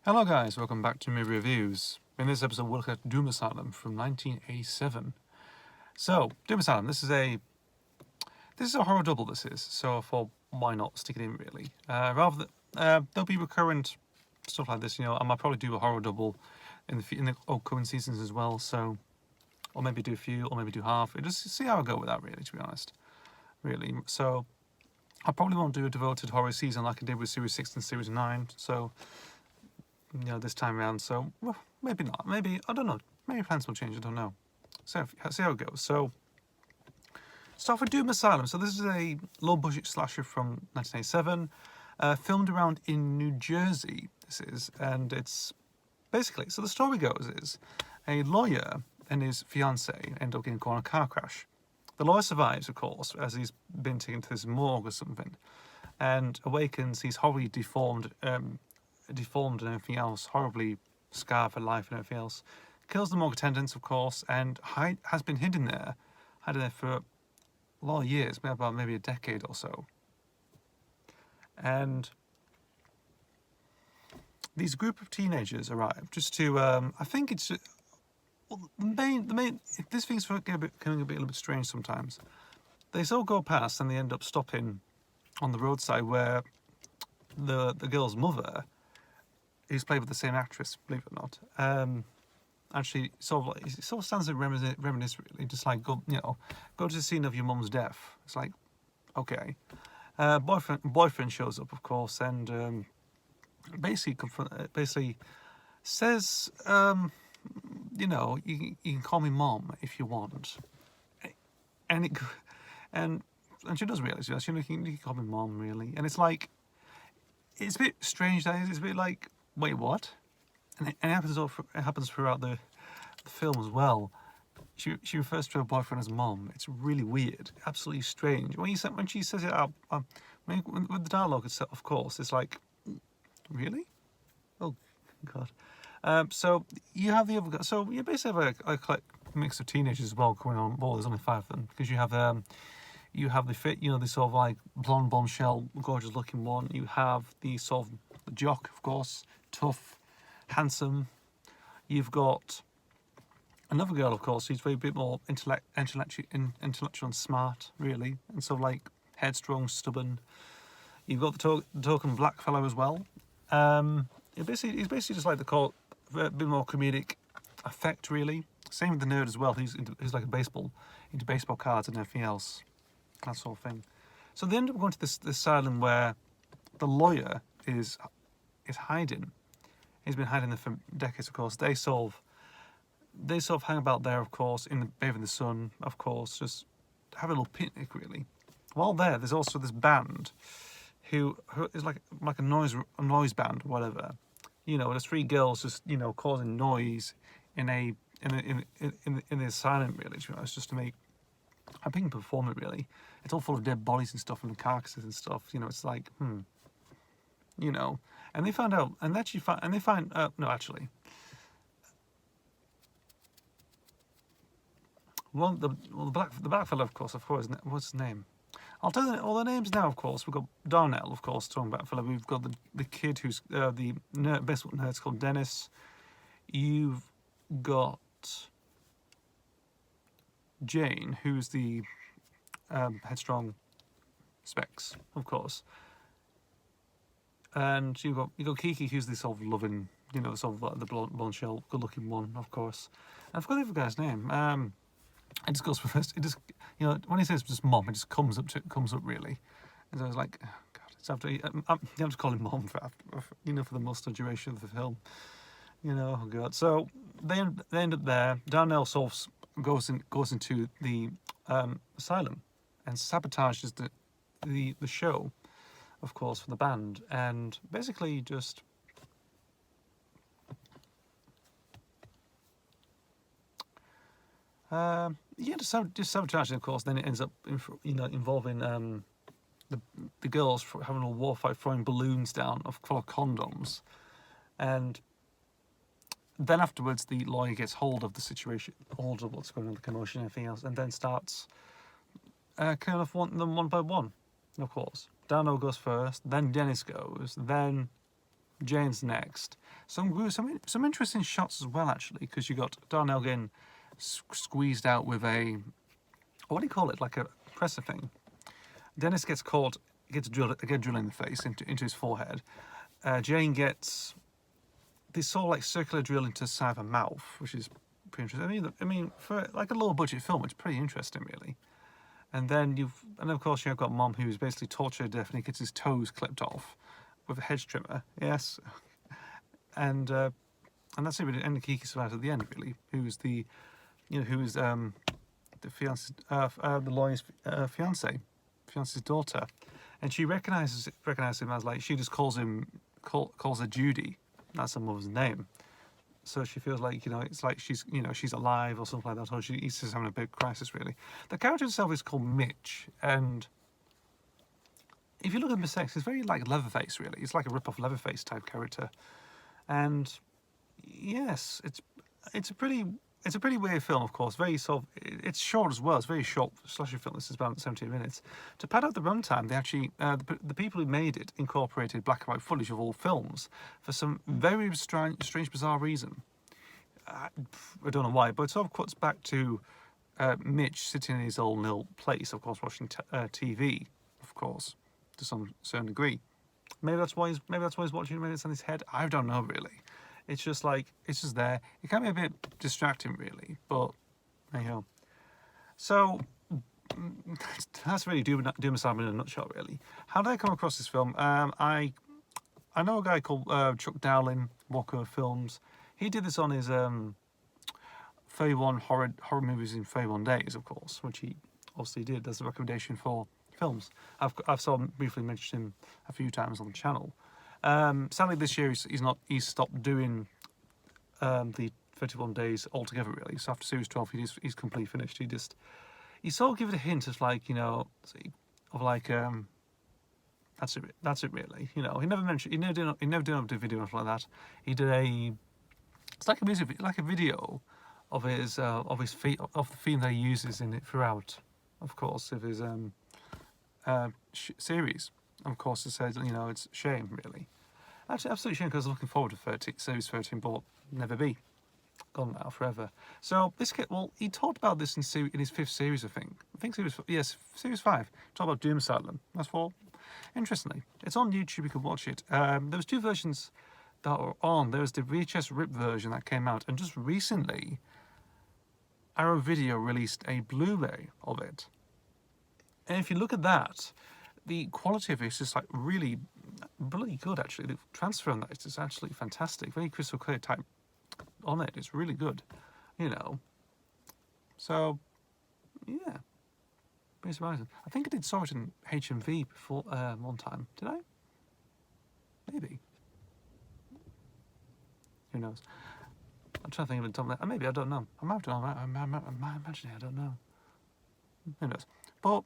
Hello guys, welcome back to Movie Reviews. In this episode we'll look at Doom Asylum from 1987. So, Doom Asylum, this is a horror double so I thought why not stick it in really. Rather than, there'll be recurrent stuff like this, I might probably do a horror double in the upcoming seasons as well, so, or maybe do a few, or maybe do half, just see how I go with that really, to be honest. Really, so, I probably won't do a devoted horror season like I did with Series 6 and Series 9, so this time around, so well, maybe not. Maybe, I don't know. Maybe plans will change, I don't know. So, see how it goes. So, start with Doom Asylum. So, this is a low-budget slasher from 1987, filmed around in New Jersey, this is, and it's basically, so the story goes is, a lawyer and his fiancée end up getting caught in a car crash. The lawyer survives, of course, as he's been taken to this morgue or something, and awakens, he's horribly deformed and everything else, horribly scarred for life and everything else. Kills the morgue attendants, of course, and has been hidden there for a lot of years, about maybe a decade or so. And these group of teenagers arrive just to, I think it's, well, the main, this thing's becoming a little bit strange sometimes. They all go past and they end up stopping on the roadside where the girl's mother, who's played with the same actress, believe it or not, actually sort of stands there reminisce really, just like go to the scene of your mum's death. It's like, okay. Boyfriend shows up, of course, and basically says, you can call me mom if you want, and she does realise, you can call me mom really, and it's like, it's a bit strange. It's a bit like, wait, what? And it happens throughout the film as well. She refers to her boyfriend as mom. It's really weird, absolutely strange. When she says it out, with the dialogue itself, of course, it's like, really? Oh God. So you have the other. So you basically have a mix of teenagers as well going on. Well, there's only 5 of them because you have the fit, the sort of like blonde bombshell, gorgeous looking one. You have the sort of the jock, of course, tough, handsome. You've got another girl, of course, who's a bit more intellectual and smart, really, and sort of like headstrong, stubborn. You've got the token black fellow as well. He's basically just like a bit more comedic effect, really. Same with the nerd as well. He's like into baseball cards and everything else, that sort of thing. So they end up going to this asylum where the lawyer is hiding. He's been hiding there for decades, of course. They sort of hang about there, of course, bathe in the sun, of course, just have a little picnic, really. While there's also this band who is like a noise band or whatever. There's 3 girls just causing noise in the asylum, really. It's just to make a big performance, really. It's all full of dead bodies and stuff and carcasses and stuff. It's like, and they find out, and actually find no, actually. Well, the black fellow, of course, what's his name? I'll tell you all the names now, of course. We've got Darnell, of course, talking about fellow. We've got the kid who's the best nerd's called Dennis. You've got Jane, who's the headstrong Specs, of course. And you got Kiki, who's the sort of loving, sort of like the blonde shell, good-looking one, of course. And I forgot the other guy's name. It just goes first. It just, when he says just mom, it just comes up really. And so I was like, oh God, it's after you have to call him mom for the most of the duration of the film. Oh God. So they end up there. Darnell sort of goes into the asylum and sabotages the show, of course, for the band, and basically just just sabotaging, of course. Then it ends up involving the girls having a war fight, throwing balloons down full of condoms, and then afterwards the lawyer gets hold of the situation, hold of what's going on, the commotion and everything else, and then starts kind of wanting them one by one. Of course, Dano goes first, then Dennis goes, then Jane's next. Some interesting shots as well, actually, because you got Darnell getting squeezed out with a, what do you call it, like a presser thing. Dennis gets caught, gets drilled in the face into his forehead. Jane gets this sort of like circular drill into the side of her mouth, which is pretty interesting. I mean, for like a low budget film, it's pretty interesting, really. And then of course you've got Mom, who's basically tortured to death, and he gets his toes clipped off with a hedge trimmer. Yes, and that's it. Really. And Kiki survives at the end, really. Who's the fiance, the lawyer's fiance's daughter, and she recognizes him as, like, she just calls her Judy. That's her mother's name. So she feels like, it's like she's alive or something like that, or he's just having a big crisis, really. The character itself is called Mitch, and if you look at Miss X, it's very like Leatherface, really. It's like a rip-off Leatherface type character. And yes, it's a pretty weird film, of course. Very sort of, it's short as well. It's a very short slasher film. This is about 17 minutes. To pad out the runtime, they actually the people who made it incorporated black and white footage of all films for some very strange, bizarre reason. I don't know why, but it sort of cuts back to Mitch sitting in his old little place, of course, watching TV, of course, to some certain degree. Maybe that's why he's watching. Maybe it's on his head. I don't know, really. It's just there. It can be a bit distracting, really, but anyhow. So that's really Doom Asylum in a nutshell, really. How did I come across this film? I know a guy called Chuck Dowling, Walker Films. He did this on his 31 horror movies in 31 days, of course, which he obviously did as a recommendation for films. I've sort of briefly mentioned him a few times on the channel. Sadly, this year he's stopped doing the 31 days altogether, really. So after series 12, he's completely finished. He sort of give it a hint of, like, that's it really. He never mentioned, he never did a video or something like that. He did it's like a music, like a video of the theme that he uses in it throughout, of course, of his series. Of course, it says, it's a shame, really. Actually, absolutely shame, because I was looking forward to series 13, but never be. Gone now, forever. So, this kid, well, he talked about this in his 5th series, I think. Series 5. Talked about Doom Asylum. That's all. Interestingly, it's on YouTube, you can watch it. There was 2 versions that were on. There was the VHS RIP version that came out, and just recently, Arrow Video released a Blu-ray of it. And if you look at that, the quality of it is just like really good, actually. The transfer on that is actually fantastic. Very crystal clear type on it. It's really good, So, yeah. Pretty surprising. I think I saw it in HMV before one time. Did I? Maybe. Who knows? I'm trying to think of it. Maybe, I don't know. I might imagine it. I don't know. Who knows? But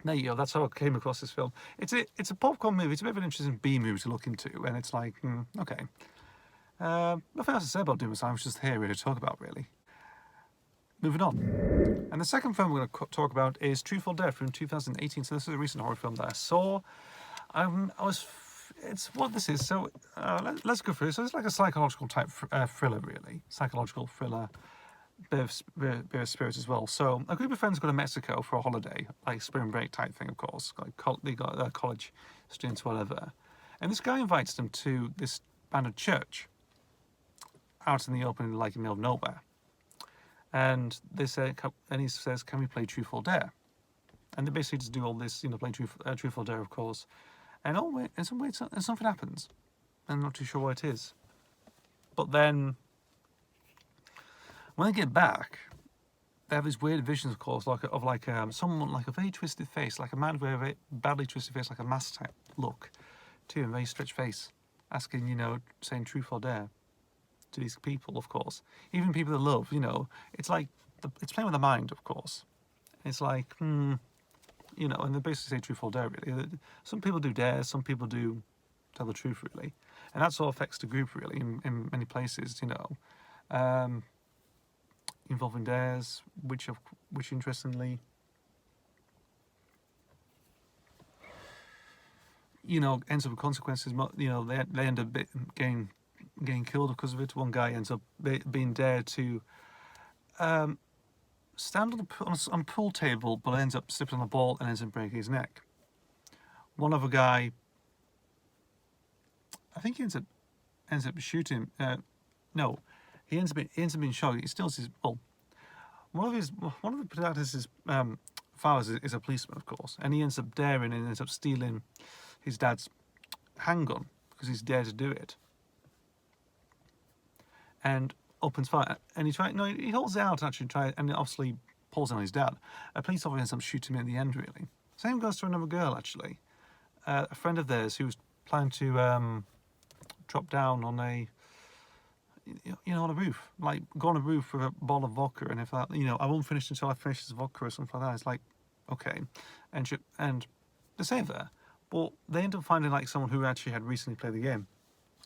there you go. That's how I came across this film. It's a popcorn movie. It's a bit of an interesting B movie to look into, and it's like, okay. Nothing else to say about Doom Asylum. I was just here really to talk about, really. Moving on. And the second film we're going to talk about is Truth or Dare from 2018. So this is a recent horror film that I saw. It's what this is. So let's go through it. So it's like a psychological type thriller, really. Psychological thriller. Bit of spirits as well. So a group of friends go to Mexico for a holiday, like spring break type thing, of course. They got college students, whatever. And this guy invites them to this abandoned church out in the open, like in the middle of nowhere. And he says, "Can we play Truth or Dare?" And they basically just do all this, play Truth or Dare, of course. And something happens. I'm not too sure what it is. But then, when they get back, they have these weird visions, of course, of someone like a very twisted face, like a man with a very badly twisted face, like a mask type look, to a very stretched face, asking, saying Truth or Dare to these people, of course. Even people that love, it's like, it's playing with the mind, of course. It's like, and they basically say Truth or Dare, really. Some people do dare, some people do tell the truth, really. And that sort of affects the group, really, in many places, involving dares, which interestingly, you know, ends up with consequences. You know, they end up getting killed because of it. One guy ends up being dared to stand on a pool table, but ends up slipping on the ball and ends up breaking his neck. One other guy, I think he ends up shooting. No, he ends up being shot. He steals his well. One of the protagonist's fathers is a policeman, of course, and he ends up daring and ends up stealing his dad's handgun because he's dared to do it. And opens fire, and he holds it out actually, and obviously pulls on his dad. A police officer ends up shooting him at the end, really. Same goes to another girl, actually. A friend of theirs who was planning to drop down on on a roof, like go on a roof with a bottle of vodka, and if that, I won't finish until I finish this vodka or something like that. It's like, okay, and they save her, but they end up finding like someone who actually had recently played the game.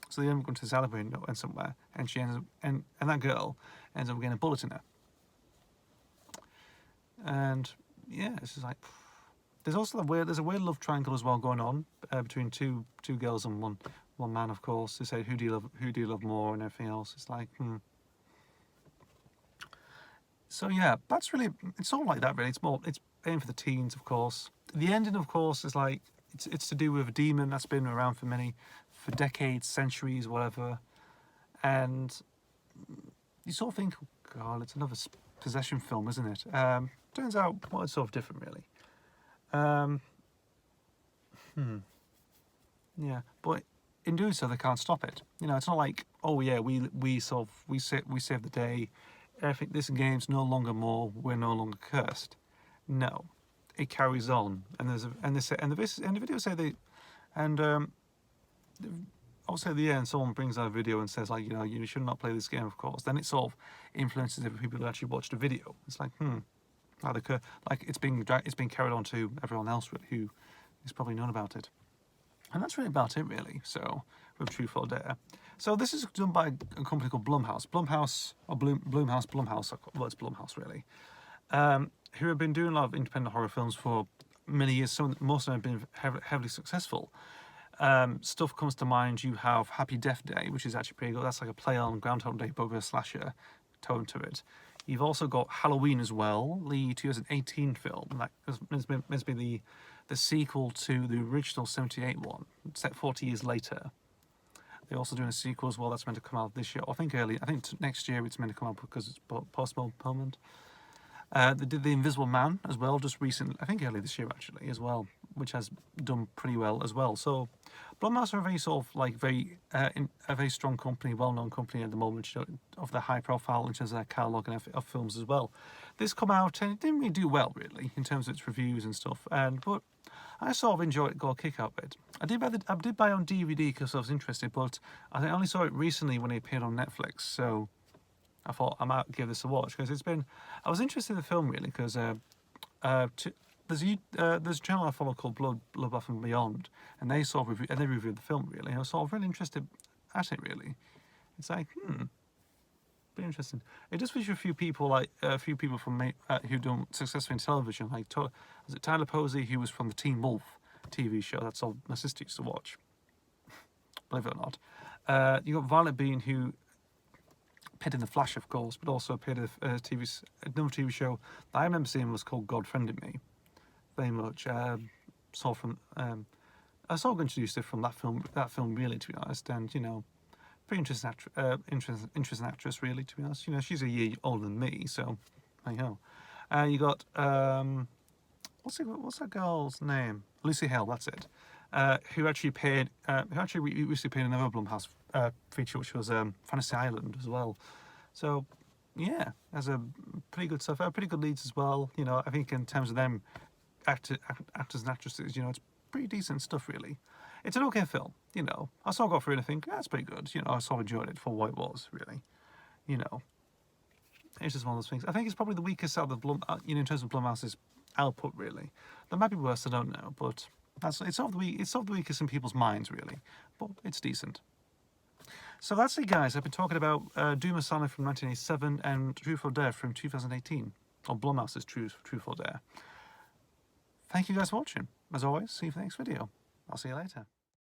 So they end up going to this elevator and somewhere, and she ends up, and that girl ends up getting a bullet in her. And yeah, it's just like, there's also there's a weird love triangle as well going on between two girls and one man, of course. They say who do you love more and everything else. It's like, So yeah, that's really, it's all like that really. It's aimed for the teens, of course. The ending, of course, is like it's to do with a demon that's been around for decades, centuries, whatever. And you sort of think, oh God, it's another possession film, isn't it? Turns out, well, it's sort of different, really. Yeah, but in doing so, they can't stop it. It's not like, oh yeah, we save the day. Everything, this game's no longer more. We're no longer cursed. No, it carries on, and the video say they, and also at the end, someone brings out a video and says like, you should not play this game, of course. Then it sort of influences other people who actually watch the video. It's like, like it's being carried on to everyone else who has probably known about it. And that's really about it, really. So, with Truth or Dare. So this is done by a company called Blumhouse. Blumhouse, well, it's Blumhouse, really. Who have been doing a lot of independent horror films for many years. Most of them have been heavily successful. Stuff comes to mind. You have Happy Death Day, which is actually pretty good. That's like a play on Groundhog Day, but with a slasher tone to it. You've also got Halloween as well, the 2018 film. That is meant to be the sequel to the original 78 one, set 40 years later. They're also doing a sequel as well that's meant to come out this year. I think next year it's meant to come out because it's postponed. They did The Invisible Man as well, just recently, I think early this year actually as well, which has done pretty well as well. So Blumhouse are a very sort of like a very strong company, well-known company at the moment, of the high profile in terms of their catalogue of films as well. This come out and it didn't really do well really in terms of its reviews and stuff, but I sort of enjoyed it, got a kick out of it. I did buy it on DVD because I was interested, but I only saw it recently when it appeared on Netflix, so I thought I might give this a watch because I was interested in the film really because there's a channel I follow called Bloodbath and Beyond, and they reviewed the film really. I was sort of really interested at it really. It's like pretty interesting. It does feature a few people from who done successfully in television, like was it Tyler Posey, who was from the Teen Wolf TV show. That's all my sister used to watch. Believe it or not, you got Violet Bean, who appeared in The Flash, of course, but also appeared in another TV show that I remember seeing was called God Friended Me. Very much I saw introduced it from that film really, to be honest, and pretty interesting actress really, to be honest. She's a year older than me, so I know. You got what's that girl's name? Lucy Hale, that's it. Who actually recently appeared in another Blumhouse feature, which was Fantasy Island as well. So yeah, there's a pretty good stuff. Pretty good leads as well. I think in terms of them actors and actresses, it's pretty decent stuff really. It's an okay film. I sort of got through it and I think that's pretty good. I sort of enjoyed it for what it was really. It's just one of those things. I think it's probably the weakest out of the in terms of Blumhouse's output really. There might be worse, I don't know, but it's sort of the weakest in people's minds really. But it's decent. So that's it, guys. I've been talking about Doom Asylum from 1987 and Truth or Dare from 2018, or Blumhouse's Truth or Dare. Thank you guys for watching. As always, see you for the next video. I'll see you later.